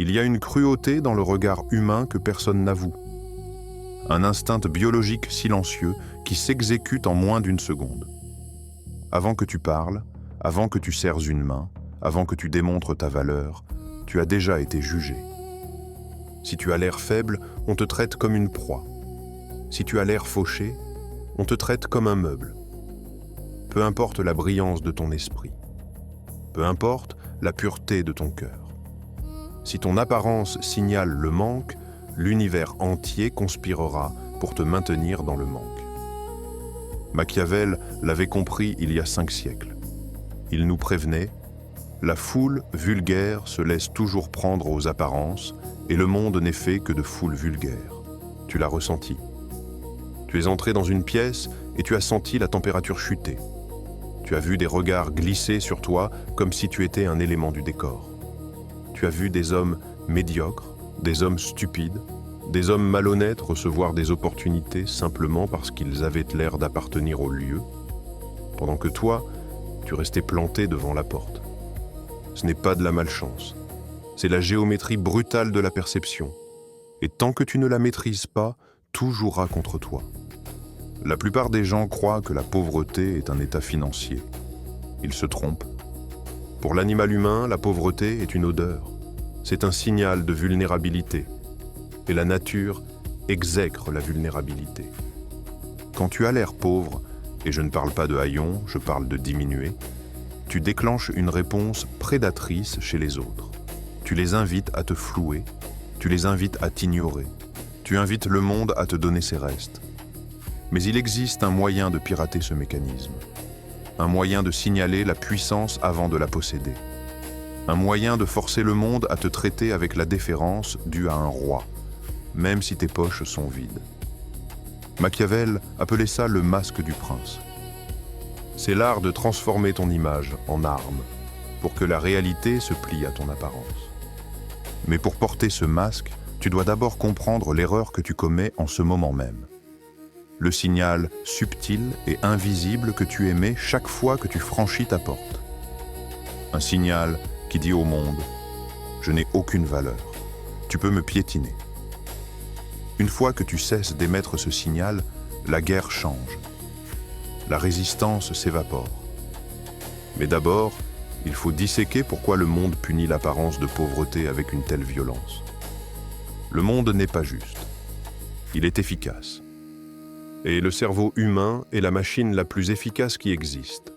Il y a une cruauté dans le regard humain que personne n'avoue. Un instinct biologique silencieux qui s'exécute en moins d'une seconde. Avant que tu parles, avant que tu serres une main, avant que tu démontres ta valeur, tu as déjà été jugé. Si tu as l'air faible, on te traite comme une proie. Si tu as l'air fauché, on te traite comme un meuble. Peu importe la brillance de ton esprit. Peu importe la pureté de ton cœur. Si ton apparence signale le manque, l'univers entier conspirera pour te maintenir dans le manque. Machiavel l'avait compris il y a 5 siècles. Il nous prévenait, la foule vulgaire se laisse toujours prendre aux apparences et le monde n'est fait que de foule vulgaire. Tu l'as ressenti. Tu es entré dans une pièce et tu as senti la température chuter. Tu as vu des regards glisser sur toi comme si tu étais un élément du décor. Tu as vu des hommes médiocres, des hommes stupides, des hommes malhonnêtes recevoir des opportunités simplement parce qu'ils avaient l'air d'appartenir au lieu, pendant que toi, tu restais planté devant la porte. Ce n'est pas de la malchance, c'est la géométrie brutale de la perception. Et tant que tu ne la maîtrises pas, tout jouera contre toi. La plupart des gens croient que la pauvreté est un état financier. Ils se trompent. Pour l'animal humain, la pauvreté est une odeur. C'est un signal de vulnérabilité. Et la nature exècre la vulnérabilité. Quand tu as l'air pauvre, et je ne parle pas de haillons, je parle de diminué, tu déclenches une réponse prédatrice chez les autres. Tu les invites à te flouer, tu les invites à t'ignorer, tu invites le monde à te donner ses restes. Mais il existe un moyen de pirater ce mécanisme, un moyen de signaler la puissance avant de la posséder, un moyen de forcer le monde à te traiter avec la déférence due à un roi, même si tes poches sont vides. Machiavel appelait ça le masque du prince. C'est l'art de transformer ton image en arme pour que la réalité se plie à ton apparence. Mais pour porter ce masque, tu dois d'abord comprendre l'erreur que tu commets en ce moment même. Le signal subtil et invisible que tu émets chaque fois que tu franchis ta porte. Un signal qui dit au monde « Je n'ai aucune valeur, tu peux me piétiner ». Une fois que tu cesses d'émettre ce signal, la guerre change. La résistance s'évapore. Mais d'abord, il faut disséquer pourquoi le monde punit l'apparence de pauvreté avec une telle violence. Le monde n'est pas juste. Il est efficace. Et le cerveau humain est la machine la plus efficace qui existe.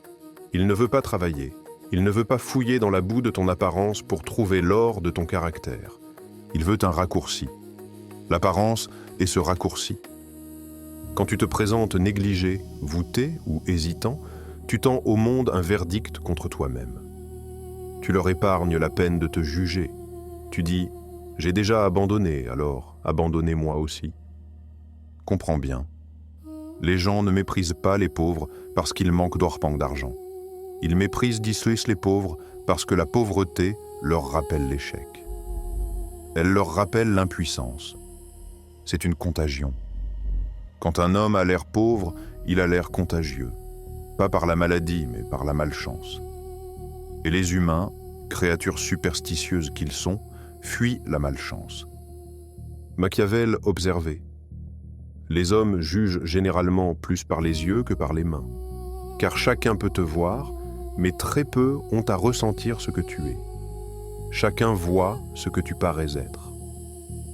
Il ne veut pas travailler. Il ne veut pas fouiller dans la boue de ton apparence pour trouver l'or de ton caractère. Il veut un raccourci. L'apparence est ce raccourci. Quand tu te présentes négligé, voûté ou hésitant, tu tends au monde un verdict contre toi-même. Tu leur épargnes la peine de te juger. Tu dis « J'ai déjà abandonné, alors abandonnez-moi aussi ». Comprends bien. Les gens ne méprisent pas les pauvres parce qu'ils manquent d'orpang d'argent. Ils méprisent disent les pauvres parce que la pauvreté leur rappelle l'échec. Elle leur rappelle l'impuissance. C'est une contagion. Quand un homme a l'air pauvre, il a l'air contagieux. Pas par la maladie, mais par la malchance. Et les humains, créatures superstitieuses qu'ils sont, fuient la malchance. Machiavel observait. Les hommes jugent généralement plus par les yeux que par les mains. Car chacun peut te voir, mais très peu ont à ressentir ce que tu es. Chacun voit ce que tu parais être.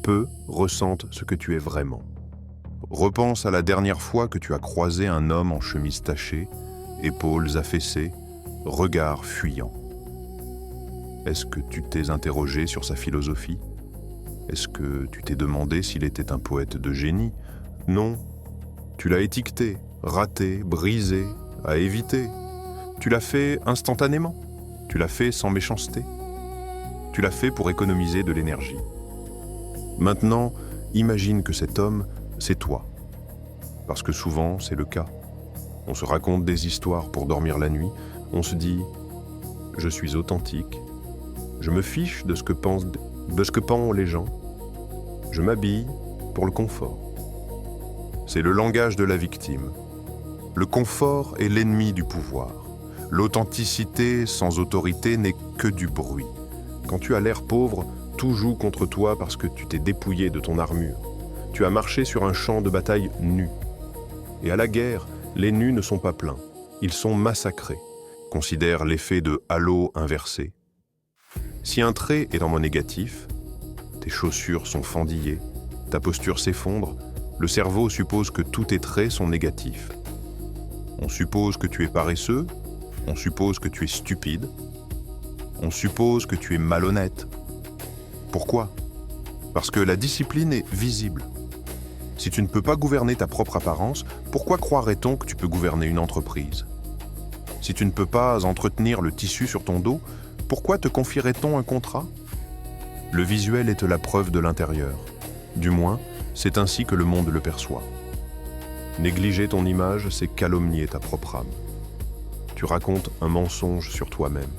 Peu ressentent ce que tu es vraiment. Repense à la dernière fois que tu as croisé un homme en chemise tachée, épaules affaissées, regard fuyant. Est-ce que tu t'es interrogé sur sa philosophie? Est-ce que tu t'es demandé s'il était un poète de génie? Non. Tu l'as étiqueté, raté, brisé, à éviter. Tu l'as fait instantanément. Tu l'as fait sans méchanceté. Tu l'as fait pour économiser de l'énergie. Maintenant, imagine que cet homme, c'est toi. Parce que souvent, c'est le cas. On se raconte des histoires pour dormir la nuit. On se dit « Je suis authentique. Je me fiche de ce que pensent les gens. Je m'habille pour le confort. » C'est le langage de la victime. Le confort est l'ennemi du pouvoir. L'authenticité sans autorité n'est que du bruit. Quand tu as l'air pauvre, tout joue contre toi parce que tu t'es dépouillé de ton armure. Tu as marché sur un champ de bataille nu. Et à la guerre, les nus ne sont pas pleins. Ils sont massacrés. Considère l'effet de halo inversé. Si un trait est en mot négatif, tes chaussures sont fendillées, ta posture s'effondre, le cerveau suppose que tous tes traits sont négatifs. On suppose que tu es paresseux, on suppose que tu es stupide, on suppose que tu es malhonnête. Pourquoi? Parce que la discipline est visible. Si tu ne peux pas gouverner ta propre apparence, pourquoi croirait-on que tu peux gouverner une entreprise? Si tu ne peux pas entretenir le tissu sur ton dos, pourquoi te confierait-on un contrat? Le visuel est la preuve de l'intérieur. Du moins, c'est ainsi que le monde le perçoit. Négliger ton image, c'est calomnier ta propre âme. Tu racontes un mensonge sur toi-même.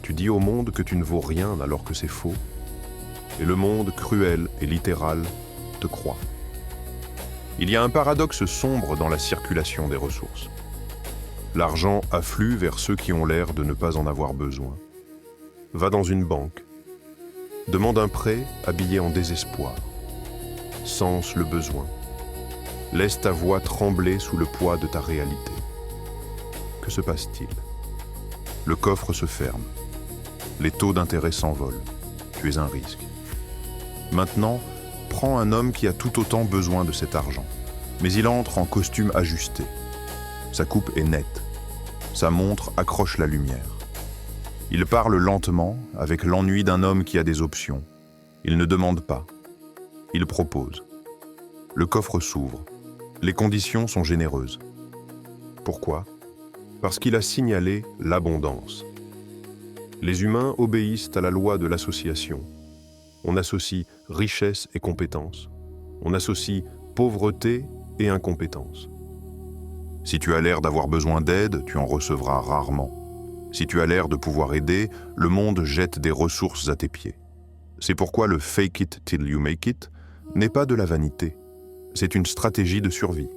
Tu dis au monde que tu ne vaux rien alors que c'est faux. Et le monde cruel et littéral te croit. Il y a un paradoxe sombre dans la circulation des ressources. L'argent afflue vers ceux qui ont l'air de ne pas en avoir besoin. Va dans une banque. Demande un prêt habillé en désespoir. Sens le besoin. Laisse ta voix trembler sous le poids de ta réalité. Que se passe-t-il? Le coffre se ferme. Les taux d'intérêt s'envolent. Tu es un risque. Maintenant, prends un homme qui a tout autant besoin de cet argent. Mais il entre en costume ajusté. Sa coupe est nette. Sa montre accroche la lumière. Il parle lentement, avec l'ennui d'un homme qui a des options. Il ne demande pas. Il propose. Le coffre s'ouvre. Les conditions sont généreuses. Pourquoi? Parce qu'il a signalé l'abondance. Les humains obéissent à la loi de l'association. On associe richesse et compétence. On associe pauvreté et incompétence. Si tu as l'air d'avoir besoin d'aide, tu en recevras rarement. Si tu as l'air de pouvoir aider, le monde jette des ressources à tes pieds. C'est pourquoi le « fake it till you make it » n'est pas de la vanité. C'est une stratégie de survie.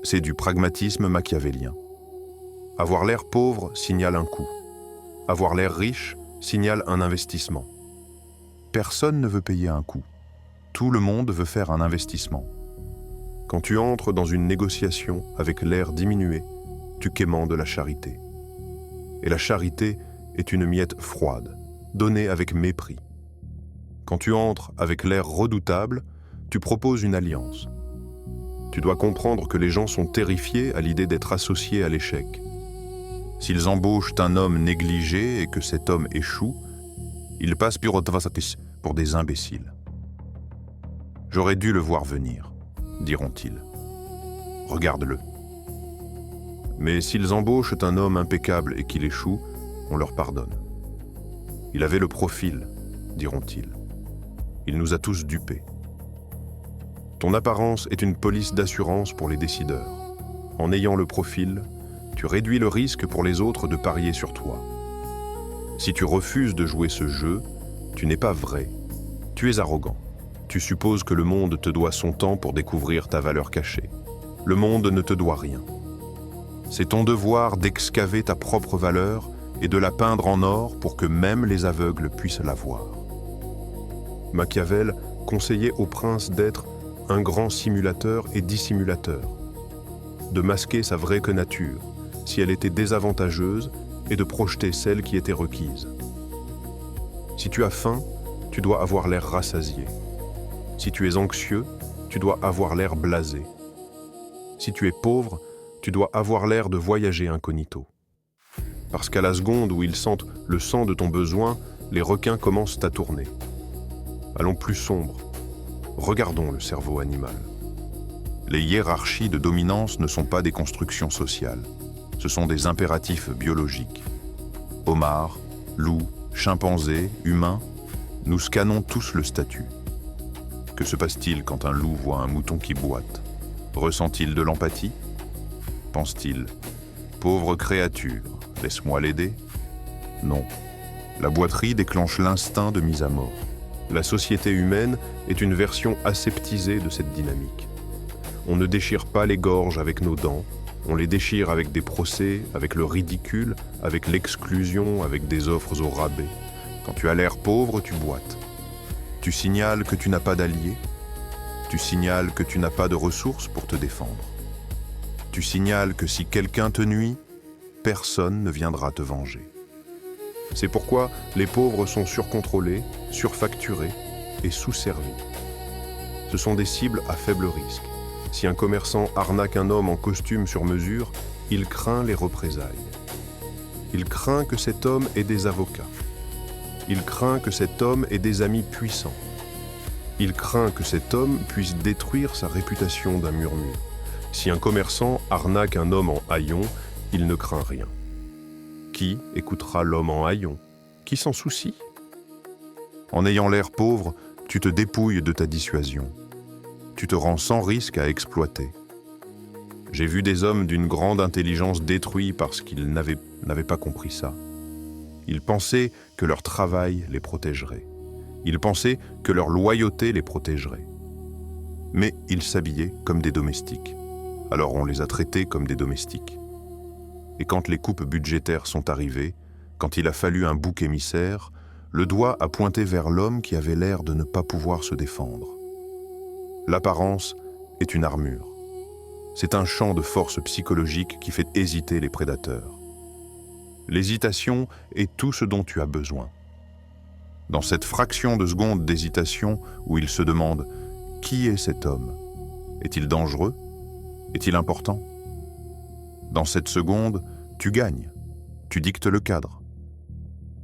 C'est du pragmatisme machiavélien. Avoir l'air pauvre signale un coût. Avoir l'air riche signale un investissement. Personne ne veut payer un coût. Tout le monde veut faire un investissement. Quand tu entres dans une négociation avec l'air diminué, tu quémandes la charité. Et la charité est une miette froide, donnée avec mépris. Quand tu entres avec l'air redoutable, tu proposes une alliance. Tu dois comprendre que les gens sont terrifiés à l'idée d'être associés à l'échec. S'ils embauchent un homme négligé et que cet homme échoue, ils passent pour des imbéciles. J'aurais dû le voir venir, diront-ils. Regarde-le. Mais s'ils embauchent un homme impeccable et qu'il échoue, on leur pardonne. Il avait le profil, diront-ils. Il nous a tous dupés. Ton apparence est une police d'assurance pour les décideurs. En ayant le profil, tu réduis le risque pour les autres de parier sur toi. Si tu refuses de jouer ce jeu, tu n'es pas vrai. Tu es arrogant. Tu supposes que le monde te doit son temps pour découvrir ta valeur cachée. Le monde ne te doit rien. C'est ton devoir d'excaver ta propre valeur et de la peindre en or pour que même les aveugles puissent la voir. Machiavel conseillait au prince d'être un grand simulateur et dissimulateur, de masquer sa vraie nature, si elle était désavantageuse, et de projeter celle qui était requise. Si tu as faim, tu dois avoir l'air rassasié. Si tu es anxieux, tu dois avoir l'air blasé. Si tu es pauvre, tu dois avoir l'air de voyager incognito. Parce qu'à la seconde où ils sentent le sang de ton besoin, les requins commencent à tourner. Allons plus sombre. Regardons le cerveau animal. Les hiérarchies de dominance ne sont pas des constructions sociales. Ce sont des impératifs biologiques. Homards, loups, chimpanzés, humains, nous scannons tous le statut. Que se passe-t-il quand un loup voit un mouton qui boite? Ressent-il de l'empathie? Pense-t-il « Pauvre créature, laisse-moi l'aider » Non. La boiterie déclenche l'instinct de mise à mort. La société humaine est une version aseptisée de cette dynamique. On ne déchire pas les gorges avec nos dents, on les déchire avec des procès, avec le ridicule, avec l'exclusion, avec des offres au rabais. Quand tu as l'air pauvre, tu boites. Tu signales que tu n'as pas d'alliés. Tu signales que tu n'as pas de ressources pour te défendre. Tu signales que si quelqu'un te nuit, personne ne viendra te venger. C'est pourquoi les pauvres sont surcontrôlés, surfacturés et sous-servis. Ce sont des cibles à faible risque. Si un commerçant arnaque un homme en costume sur mesure, il craint les représailles. Il craint que cet homme ait des avocats. Il craint que cet homme ait des amis puissants. Il craint que cet homme puisse détruire sa réputation d'un murmure. Si un commerçant arnaque un homme en haillons, il ne craint rien. Qui écoutera l'homme en haillons? Qui s'en soucie? En ayant l'air pauvre, tu te dépouilles de ta dissuasion. Tu te rends sans risque à exploiter. J'ai vu des hommes d'une grande intelligence détruits parce qu'ils n'avaient pas compris ça. Ils pensaient que leur travail les protégerait. Ils pensaient que leur loyauté les protégerait. Mais ils s'habillaient comme des domestiques. Alors on les a traités comme des domestiques. Et quand les coupes budgétaires sont arrivées, quand il a fallu un bouc émissaire, le doigt a pointé vers l'homme qui avait l'air de ne pas pouvoir se défendre. L'apparence est une armure. C'est un champ de force psychologique qui fait hésiter les prédateurs. L'hésitation est tout ce dont tu as besoin. Dans cette fraction de seconde d'hésitation où il se demande « Qui est cet homme? Est-il dangereux? Est-il important ?» Dans cette seconde, tu gagnes, tu dictes le cadre.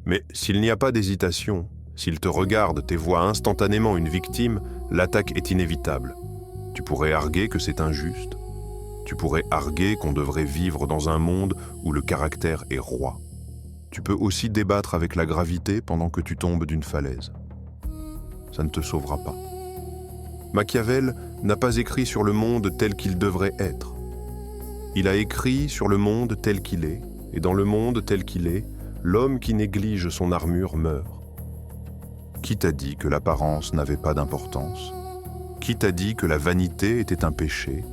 Mais s'il n'y a pas d'hésitation, s'il te regarde et voit instantanément une victime, l'attaque est inévitable. Tu pourrais arguer que c'est injuste. Tu pourrais arguer qu'on devrait vivre dans un monde où le caractère est roi. Tu peux aussi débattre avec la gravité pendant que tu tombes d'une falaise. Ça ne te sauvera pas. Machiavel n'a pas écrit sur le monde tel qu'il devrait être. Il a écrit sur le monde tel qu'il est, et dans le monde tel qu'il est, l'homme qui néglige son armure meurt. Qui t'a dit que l'apparence n'avait pas d'importance? Qui t'a dit que la vanité était un péché?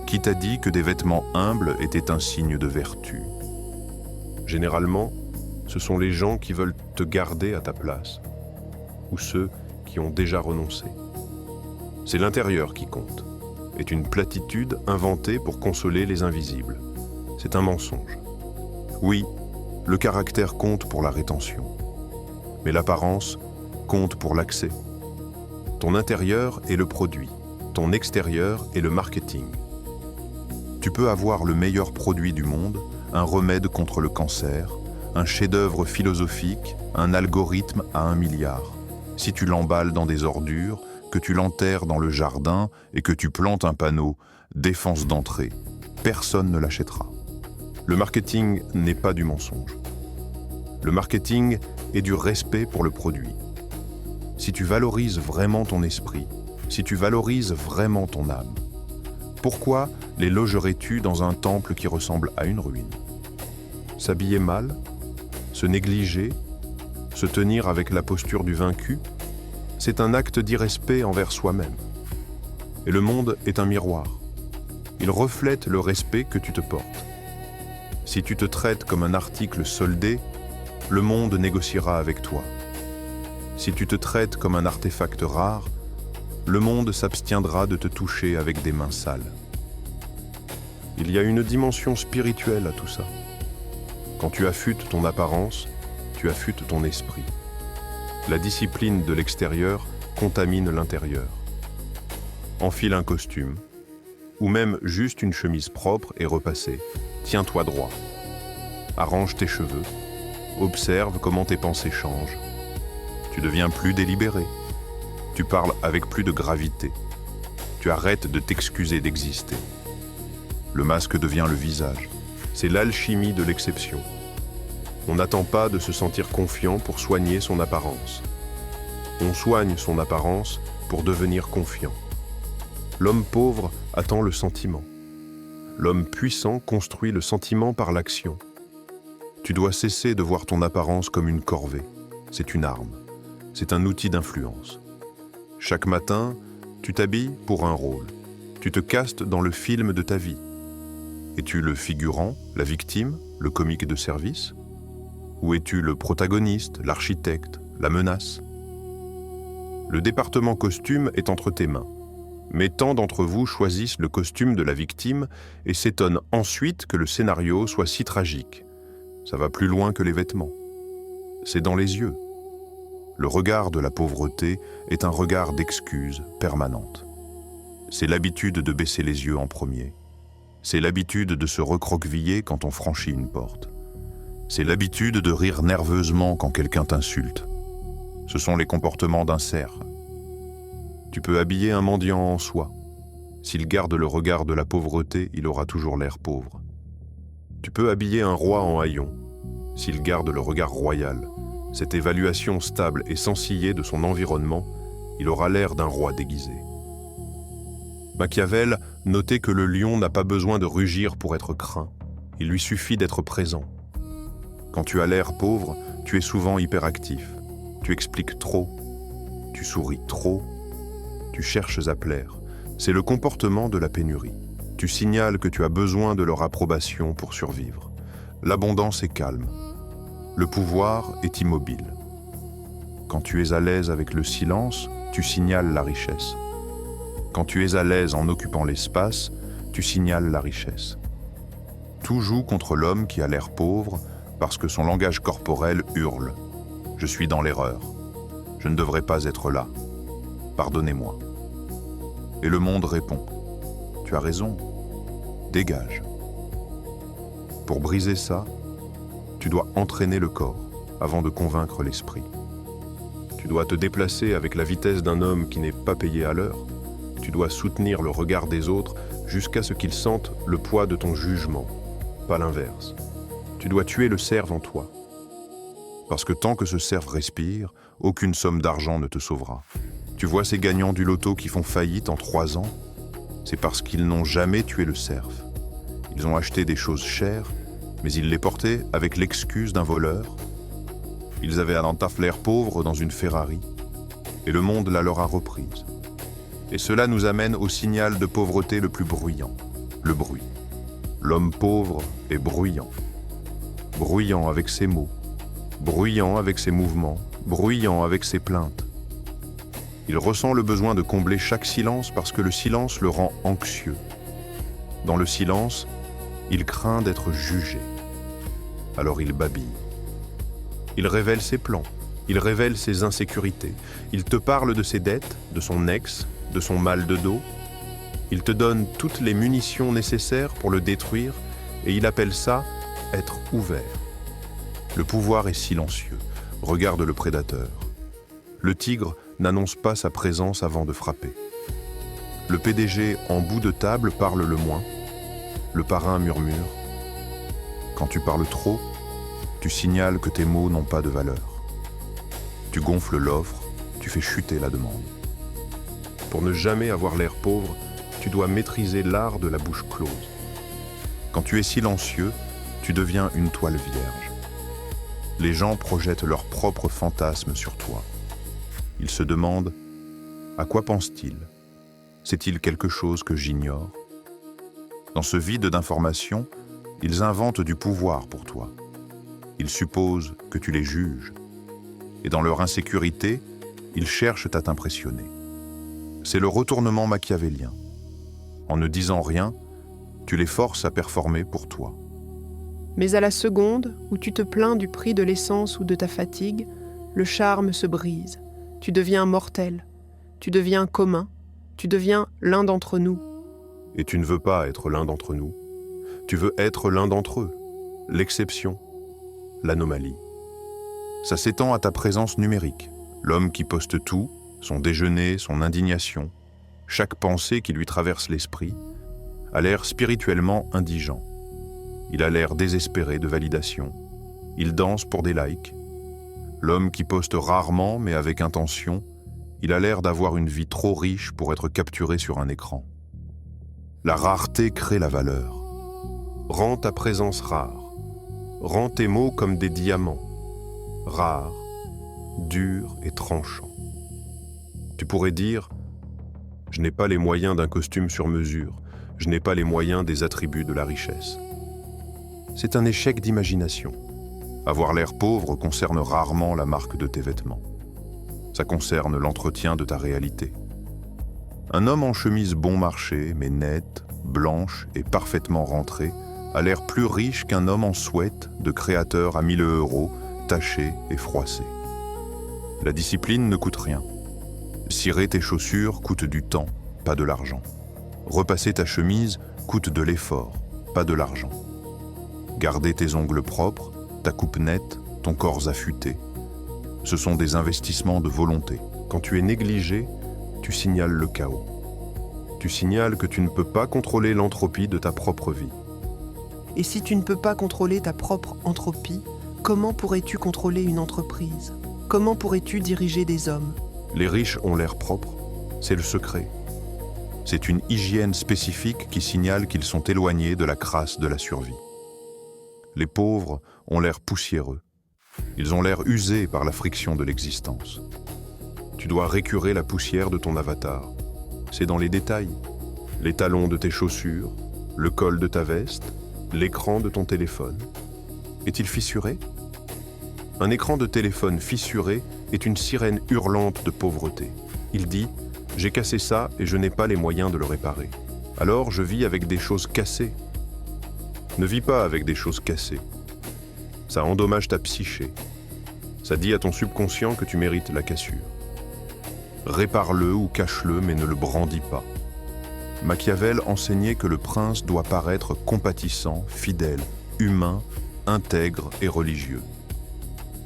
Qui t'a dit que des vêtements humbles étaient un signe de vertu? Généralement, ce sont les gens qui veulent te garder à ta place, ou ceux qui ont déjà renoncé. C'est l'intérieur qui compte, est une platitude inventée pour consoler les invisibles. C'est un mensonge. Oui, le caractère compte pour la rétention, mais l'apparence compte pour l'accès. Ton intérieur est le produit, ton extérieur est le marketing. Tu peux avoir le meilleur produit du monde, un remède contre le cancer, un chef-d'œuvre philosophique, un algorithme à 1 milliard. Si tu l'emballes dans des ordures, que tu l'enterres dans le jardin et que tu plantes un panneau « Défense d'entrée », personne ne l'achètera. Le marketing n'est pas du mensonge. Le marketing est du respect pour le produit. Si tu valorises vraiment ton esprit, si tu valorises vraiment ton âme, pourquoi les logerais-tu dans un temple qui ressemble à une ruine? S'habiller mal, se négliger, se tenir avec la posture du vaincu, c'est un acte d'irrespect envers soi-même. Et le monde est un miroir. Il reflète le respect que tu te portes. Si tu te traites comme un article soldé, le monde négociera avec toi. Si tu te traites comme un artefact rare, le monde s'abstiendra de te toucher avec des mains sales. Il y a une dimension spirituelle à tout ça. Quand tu affûtes ton apparence, tu affûtes ton esprit. La discipline de l'extérieur contamine l'intérieur. Enfile un costume, ou même juste une chemise propre et repassée. Tiens-toi droit. Arrange tes cheveux. Observe comment tes pensées changent. Tu deviens plus délibéré. Tu parles avec plus de gravité. Tu arrêtes de t'excuser d'exister. Le masque devient le visage. C'est l'alchimie de l'exception. On n'attend pas de se sentir confiant pour soigner son apparence. On soigne son apparence pour devenir confiant. L'homme pauvre attend le sentiment. L'homme puissant construit le sentiment par l'action. Tu dois cesser de voir ton apparence comme une corvée. C'est une arme. C'est un outil d'influence. Chaque matin, tu t'habilles pour un rôle. Tu te castes dans le film de ta vie. Es-tu le figurant, la victime, le comique de service? Ou es-tu le protagoniste, l'architecte, la menace? Le département costume est entre tes mains. Mais tant d'entre vous choisissent le costume de la victime et s'étonnent ensuite que le scénario soit si tragique. Ça va plus loin que les vêtements. C'est dans les yeux. Le regard de la pauvreté est un regard d'excuse permanente. C'est l'habitude de baisser les yeux en premier. C'est l'habitude de se recroqueviller quand on franchit une porte. C'est l'habitude de rire nerveusement quand quelqu'un t'insulte. Ce sont les comportements d'un cerf. Tu peux habiller un mendiant en soie. S'il garde le regard de la pauvreté, il aura toujours l'air pauvre. Tu peux habiller un roi en haillons. S'il garde le regard royal, cette évaluation stable et sensillée de son environnement, il aura l'air d'un roi déguisé. Machiavel notait que le lion n'a pas besoin de rugir pour être craint. Il lui suffit d'être présent. Quand tu as l'air pauvre, tu es souvent hyperactif. Tu expliques trop. Tu souris trop. Tu cherches à plaire. C'est le comportement de la pénurie. Tu signales que tu as besoin de leur approbation pour survivre. L'abondance est calme. Le pouvoir est immobile. Quand tu es à l'aise avec le silence, tu signales la richesse. Quand tu es à l'aise en occupant l'espace, tu signales la richesse. Tout joue contre l'homme qui a l'air pauvre parce que son langage corporel hurle. Je suis dans l'erreur. Je ne devrais pas être là. Pardonnez-moi. Et le monde répond. Tu as raison. Dégage. Pour briser ça, tu dois entraîner le corps avant de convaincre l'esprit. Tu dois te déplacer avec la vitesse d'un homme qui n'est pas payé à l'heure. Tu dois soutenir le regard des autres jusqu'à ce qu'ils sentent le poids de ton jugement, pas l'inverse. Tu dois tuer le cerf en toi. Parce que tant que ce cerf respire, aucune somme d'argent ne te sauvera. Tu vois ces gagnants du loto qui font faillite en 3 ans? C'est parce qu'ils n'ont jamais tué le cerf. Ils ont acheté des choses chères, mais ils les portaient avec l'excuse d'un voleur. Ils avaient un entafflaire pauvre dans une Ferrari, et le monde la leur a reprise. Et cela nous amène au signal de pauvreté le plus bruyant, le bruit. L'homme pauvre est bruyant. Bruyant avec ses mots, bruyant avec ses mouvements, bruyant avec ses plaintes. Il ressent le besoin de combler chaque silence parce que le silence le rend anxieux. Dans le silence, il craint d'être jugé. Alors il babille. Il révèle ses plans, il révèle ses insécurités. Il te parle de ses dettes, de son ex, de son mal de dos. Il te donne toutes les munitions nécessaires pour le détruire et il appelle ça être ouvert. Le pouvoir est silencieux. Regarde le prédateur. Le tigre n'annonce pas sa présence avant de frapper. Le PDG en bout de table parle le moins. Le parrain murmure. Quand tu parles trop, tu signales que tes mots n'ont pas de valeur. Tu gonfles l'offre, tu fais chuter la demande. Pour ne jamais avoir l'air pauvre, tu dois maîtriser l'art de la bouche close. Quand tu es silencieux, tu deviens une toile vierge. Les gens projettent leurs propres fantasmes sur toi. Ils se demandent « À quoi pense-t-il ? C'est-il quelque chose que j'ignore ?» Dans ce vide d'informations, ils inventent du pouvoir pour toi. Ils supposent que tu les juges. Et dans leur insécurité, ils cherchent à t'impressionner. C'est le retournement machiavélien. En ne disant rien, tu les forces à performer pour toi. Mais à la seconde où tu te plains du prix de l'essence ou de ta fatigue, le charme se brise. Tu deviens mortel. Tu deviens commun. Tu deviens l'un d'entre nous. Et tu ne veux pas être l'un d'entre nous. Tu veux être l'un d'entre eux, l'exception, l'anomalie. Ça s'étend à ta présence numérique, l'homme qui poste tout, son déjeuner, son indignation, chaque pensée qui lui traverse l'esprit, a l'air spirituellement indigent. Il a l'air désespéré de validation. Il danse pour des likes. L'homme qui poste rarement mais avec intention, il a l'air d'avoir une vie trop riche pour être capturé sur un écran. La rareté crée la valeur. Rends ta présence rare. Rends tes mots comme des diamants. Rares, durs et tranchants. Tu pourrais dire « Je n'ai pas les moyens d'un costume sur mesure. Je n'ai pas les moyens des attributs de la richesse. » C'est un échec d'imagination. Avoir l'air pauvre concerne rarement la marque de tes vêtements. Ça concerne l'entretien de ta réalité. Un homme en chemise bon marché, mais nette, blanche et parfaitement rentrée, a l'air plus riche qu'un homme en sweat de créateur à 1000 €, taché et froissé. La discipline ne coûte rien. Cirer tes chaussures coûte du temps, pas de l'argent. Repasser ta chemise coûte de l'effort, pas de l'argent. Garder tes ongles propres, ta coupe nette, ton corps affûté, ce sont des investissements de volonté. Quand tu es négligé, tu signales le chaos. Tu signales que tu ne peux pas contrôler l'entropie de ta propre vie. Et si tu ne peux pas contrôler ta propre entropie, comment pourrais-tu contrôler une entreprise? Comment pourrais-tu diriger des hommes? Les riches ont l'air propre, c'est le secret. C'est une hygiène spécifique qui signale qu'ils sont éloignés de la crasse de la survie. Les pauvres ont l'air poussiéreux. Ils ont l'air usés par la friction de l'existence. Tu dois récurer la poussière de ton avatar. C'est dans les détails. Les talons de tes chaussures, le col de ta veste, l'écran de ton téléphone. Est-il fissuré? Un écran de téléphone fissuré est une sirène hurlante de pauvreté. Il dit « J'ai cassé ça et je n'ai pas les moyens de le réparer. Alors je vis avec des choses cassées. » Ne vis pas avec des choses cassées. Ça endommage ta psyché. Ça dit à ton subconscient que tu mérites la cassure. Répare-le ou cache-le, mais ne le brandis pas. Machiavel enseignait que le prince doit paraître compatissant, fidèle, humain, intègre et religieux.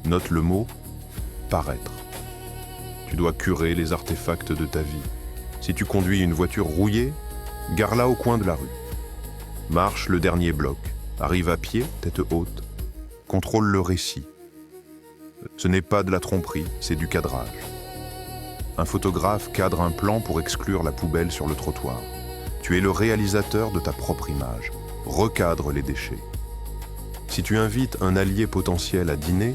Note le mot « paraître ». Tu dois curer les artefacts de ta vie. Si tu conduis une voiture rouillée, gare-la au coin de la rue. Marche le dernier bloc, arrive à pied, tête haute. Contrôle le récit. Ce n'est pas de la tromperie, c'est du cadrage. Un photographe cadre un plan pour exclure la poubelle sur le trottoir. Tu es le réalisateur de ta propre image. Recadre les déchets. Si tu invites un allié potentiel à dîner,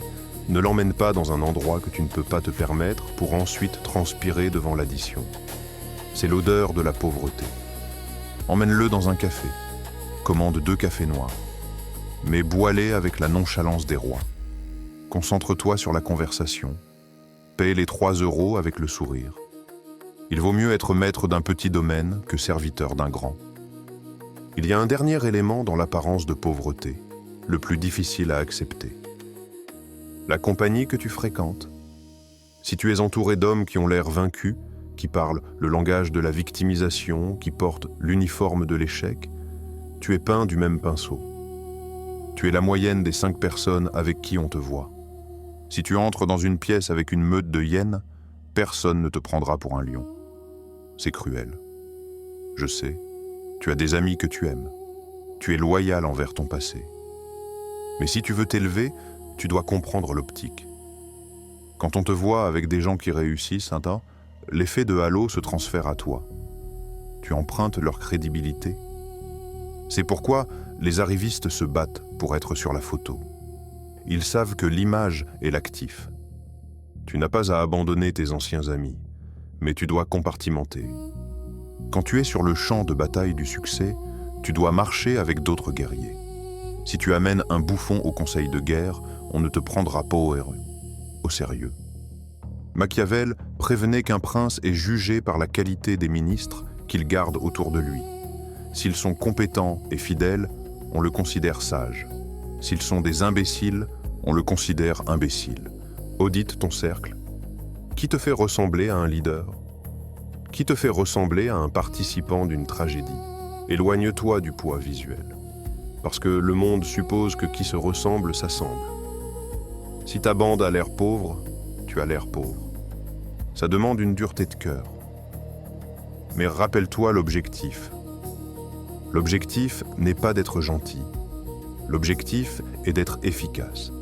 ne l'emmène pas dans un endroit que tu ne peux pas te permettre pour ensuite transpirer devant l'addition. C'est l'odeur de la pauvreté. Emmène-le dans un café. Commande 2 cafés noirs. Mais bois-les avec la nonchalance des rois. Concentre-toi sur la conversation. Paie les 3 € avec le sourire. Il vaut mieux être maître d'un petit domaine que serviteur d'un grand. Il y a un dernier élément dans l'apparence de pauvreté, le plus difficile à accepter. La compagnie que tu fréquentes. Si tu es entouré d'hommes qui ont l'air vaincus, qui parlent le langage de la victimisation, qui portent l'uniforme de l'échec, tu es peint du même pinceau. Tu es la moyenne des 5 personnes avec qui on te voit. Si tu entres dans une pièce avec une meute de hyènes, personne ne te prendra pour un lion. C'est cruel. Je sais, tu as des amis que tu aimes. Tu es loyal envers ton passé. Mais si tu veux t'élever, tu dois comprendre l'optique. Quand on te voit avec des gens qui réussissent, l'effet de halo se transfère à toi. Tu empruntes leur crédibilité. C'est pourquoi les arrivistes se battent pour être sur la photo. Ils savent que l'image est l'actif. Tu n'as pas à abandonner tes anciens amis, mais tu dois compartimenter. Quand tu es sur le champ de bataille du succès, tu dois marcher avec d'autres guerriers. Si tu amènes un bouffon au conseil de guerre, on ne te prendra pas au sérieux. Machiavel prévenait qu'un prince est jugé par la qualité des ministres qu'il garde autour de lui. S'ils sont compétents et fidèles, on le considère sage. S'ils sont des imbéciles, on le considère imbécile. Audite ton cercle. Qui te fait ressembler à un leader? Qui te fait ressembler à un participant d'une tragédie? Éloigne-toi du poids visuel. Parce que le monde suppose que qui se ressemble s'assemble. Si ta bande a l'air pauvre, tu as l'air pauvre. Ça demande une dureté de cœur. Mais rappelle-toi l'objectif. L'objectif n'est pas d'être gentil. L'objectif est d'être efficace.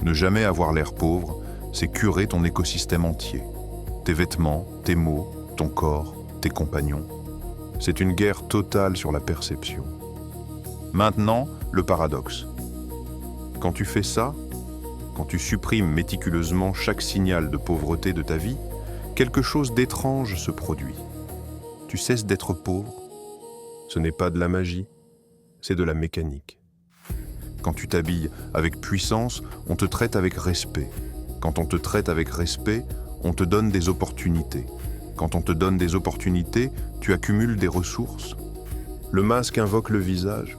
Ne jamais avoir l'air pauvre, c'est curer ton écosystème entier. Tes vêtements, tes mots, ton corps, tes compagnons. C'est une guerre totale sur la perception. Maintenant, le paradoxe. Quand tu fais ça, quand tu supprimes méticuleusement chaque signal de pauvreté de ta vie, quelque chose d'étrange se produit. Tu cesses d'être pauvre. Ce n'est pas de la magie, c'est de la mécanique. Quand tu t'habilles avec puissance, on te traite avec respect. Quand on te traite avec respect, On te donne des opportunités. Quand on te donne des opportunités, tu accumules des ressources. Le masque invoque le visage.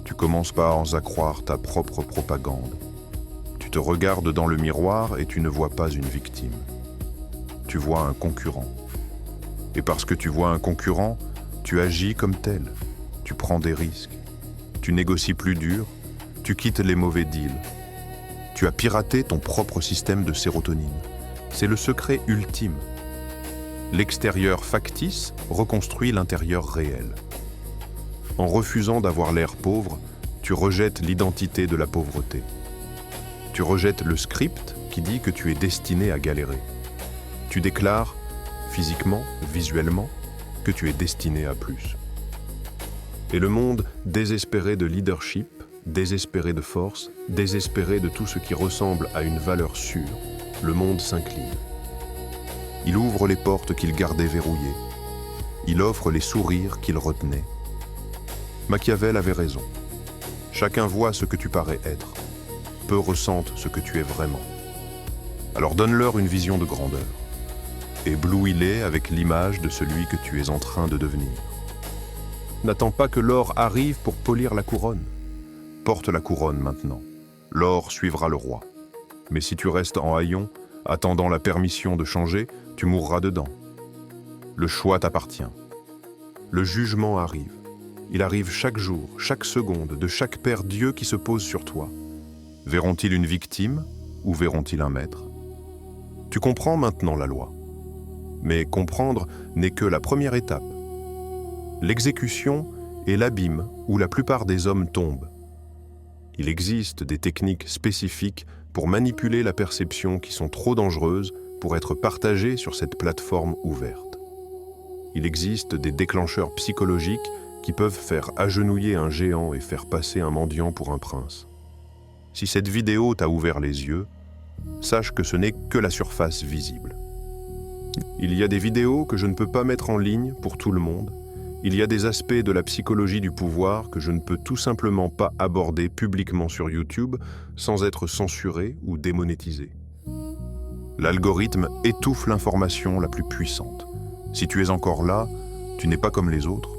Tu commences par en accroire ta propre propagande. Tu te regardes dans le miroir et tu ne vois pas une victime. Tu vois un concurrent. Et parce que tu vois un concurrent, tu agis comme tel. Tu prends des risques. Tu négocies plus dur. Tu quittes les mauvais deals. Tu as piraté ton propre système de sérotonine. C'est le secret ultime. L'extérieur factice reconstruit l'intérieur réel. En refusant d'avoir l'air pauvre, tu rejettes l'identité de la pauvreté. Tu rejettes le script qui dit que tu es destiné à galérer. Tu déclares, physiquement, visuellement, que tu es destiné à plus. Et le monde, désespéré de leadership, désespéré de force, désespéré de tout ce qui ressemble à une valeur sûre, le monde s'incline. Il ouvre les portes qu'il gardait verrouillées. Il offre les sourires qu'il retenait. Machiavel avait raison. Chacun voit ce que tu parais être. Peu ressentent ce que tu es vraiment. Alors donne-leur une vision de grandeur. Éblouis-les avec l'image de celui que tu es en train de devenir. N'attends pas que l'or arrive pour polir la couronne. Porte la couronne maintenant. L'or suivra le roi. Mais si tu restes en haillons, attendant la permission de changer, tu mourras dedans. Le choix t'appartient. Le jugement arrive. Il arrive chaque jour, chaque seconde, de chaque père Dieu qui se pose sur toi. Verront-ils une victime ou verront-ils un maître? Tu comprends maintenant la loi. Mais comprendre n'est que la première étape. L'exécution est l'abîme où la plupart des hommes tombent. Il existe des techniques spécifiques pour manipuler la perception qui sont trop dangereuses pour être partagées sur cette plateforme ouverte. Il existe des déclencheurs psychologiques qui peuvent faire agenouiller un géant et faire passer un mendiant pour un prince. Si cette vidéo t'a ouvert les yeux, sache que ce n'est que la surface visible. Il y a des vidéos que je ne peux pas mettre en ligne pour tout le monde. Il y a des aspects de la psychologie du pouvoir que je ne peux tout simplement pas aborder publiquement sur YouTube sans être censuré ou démonétisé. L'algorithme étouffe l'information la plus puissante. Si tu es encore là, tu n'es pas comme les autres.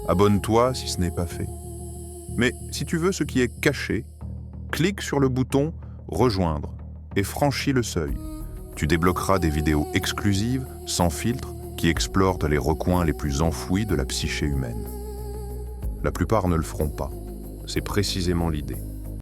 Abonne-toi si ce n'est pas fait. Mais si tu veux ce qui est caché, clique sur le bouton « Rejoindre » et franchis le seuil. Tu débloqueras des vidéos exclusives, sans filtre, qui explorent les recoins les plus enfouis de la psyché humaine. La plupart ne le feront pas. C'est précisément l'idée.